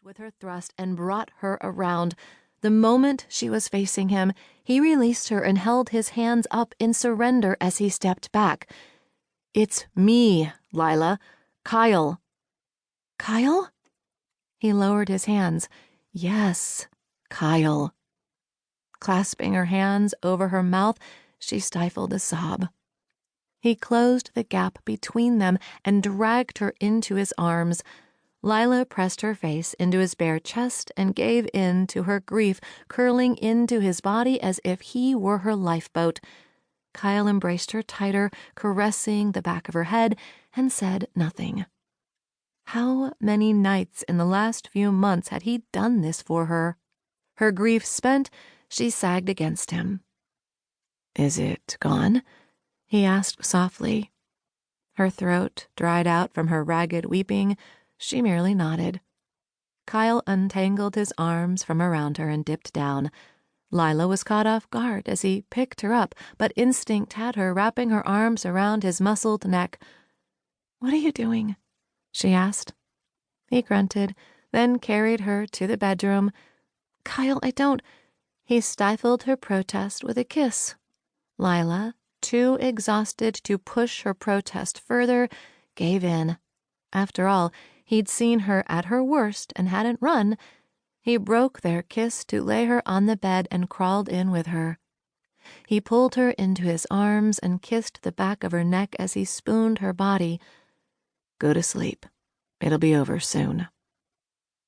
with her thrust and brought her around. The moment she was facing him, he released her and held his hands up in surrender as he stepped back. "It's me, Lila. Kyle." "Kyle?" He lowered his hands. "Yes, Kyle." Clasping her hands over her mouth, she stifled a sob. He closed the gap between them and dragged her into his arms. Lila pressed her face into his bare chest and gave in to her grief, curling into his body as if he were her lifeboat. Kyle embraced her tighter, caressing the back of her head, and said nothing. How many nights in the last few months had he done this for her? Her grief spent, she sagged against him. "Is it gone?" he asked softly. Her throat dried out from her ragged weeping. She merely nodded. Kyle untangled his arms from around her and dipped down. Lila was caught off guard as he picked her up, but instinct had her wrapping her arms around his muscled neck. "What are you doing?" she asked. He grunted, then carried her to the bedroom. "Kyle, I don't—" He stifled her protest with a kiss. Lila, too exhausted to push her protest further, gave in. After all, he'd seen her at her worst and hadn't run. He broke their kiss to lay her on the bed and crawled in with her. He pulled her into his arms and kissed the back of her neck as he spooned her body. "Go to sleep. It'll be over soon."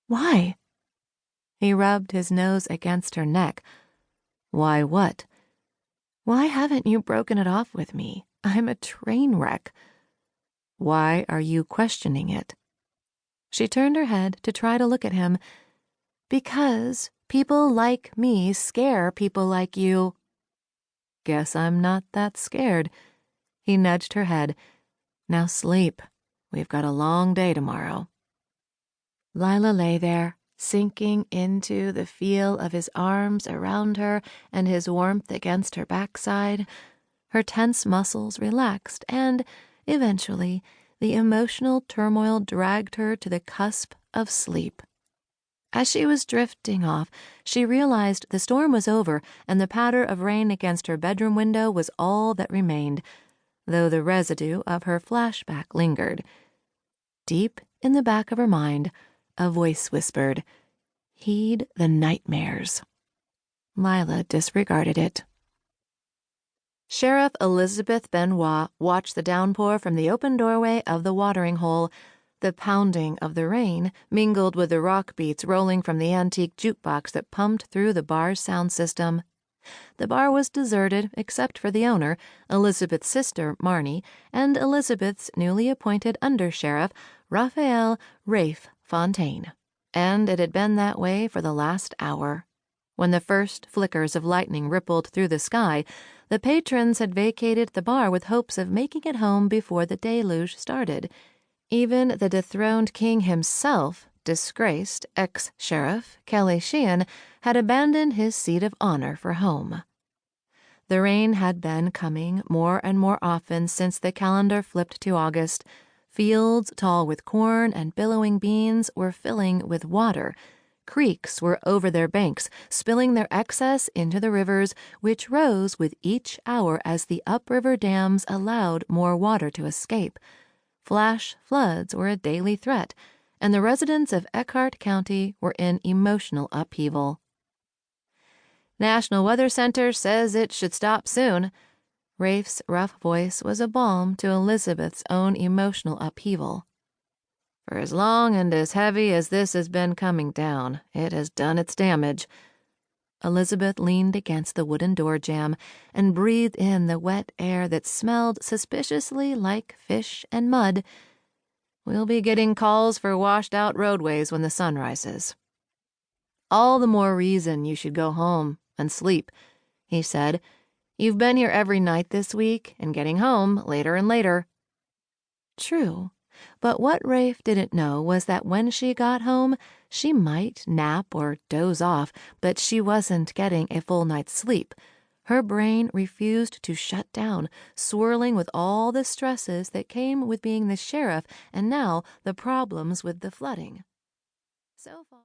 "Why?" He rubbed his nose against her neck. "Why what?" "Why haven't you broken it off with me? I'm a train wreck." "Why are you questioning it?" She turned her head to try to look at him. "Because people like me scare people like you." "Guess I'm not that scared." He nudged her head. "Now sleep. We've got a long day tomorrow." Lila lay there, sinking into the feel of his arms around her and his warmth against her backside. Her tense muscles relaxed, and, eventually, the emotional turmoil dragged her to the cusp of sleep. As she was drifting off, she realized the storm was over and the patter of rain against her bedroom window was all that remained, though the residue of her flashback lingered. Deep in the back of her mind, a voice whispered, "Heed the nightmares." Lila disregarded it. Sheriff Elizabeth Benoit watched the downpour from the open doorway of the watering hole. The pounding of the rain mingled with the rock beats rolling from the antique jukebox that pumped through the bar's sound system. The bar was deserted except for the owner, Elizabeth's sister, Marnie, and Elizabeth's newly appointed undersheriff, Raphael Rafe Fontaine. And it had been that way for the last hour. When the first flickers of lightning rippled through the sky, the patrons had vacated the bar with hopes of making it home before the deluge started. Even the dethroned king himself, disgraced ex-sheriff Kelly Sheehan, had abandoned his seat of honor for home. The rain had been coming more and more often since the calendar flipped to August. Fields tall with corn and billowing beans were filling with water. Creeks were over their banks, spilling their excess into the rivers, which rose with each hour as the upriver dams allowed more water to escape. Flash floods were a daily threat, and the residents of Eckardt County were in emotional upheaval. "National Weather Center says it should stop soon." Rafe's rough voice was a balm to Elizabeth's own emotional upheaval. "For as long and as heavy as this has been coming down, it has done its damage." Elizabeth leaned against the wooden door jamb and breathed in the wet air that smelled suspiciously like fish and mud. "We'll be getting calls for washed-out roadways when the sun rises." "All the more reason you should go home and sleep," he said. "You've been here every night this week and getting home later and later." True. But what Rafe didn't know was that when she got home, she might nap or doze off, but she wasn't getting a full night's sleep. Her brain refused to shut down, swirling with all the stresses that came with being the sheriff and now the problems with the flooding. So far.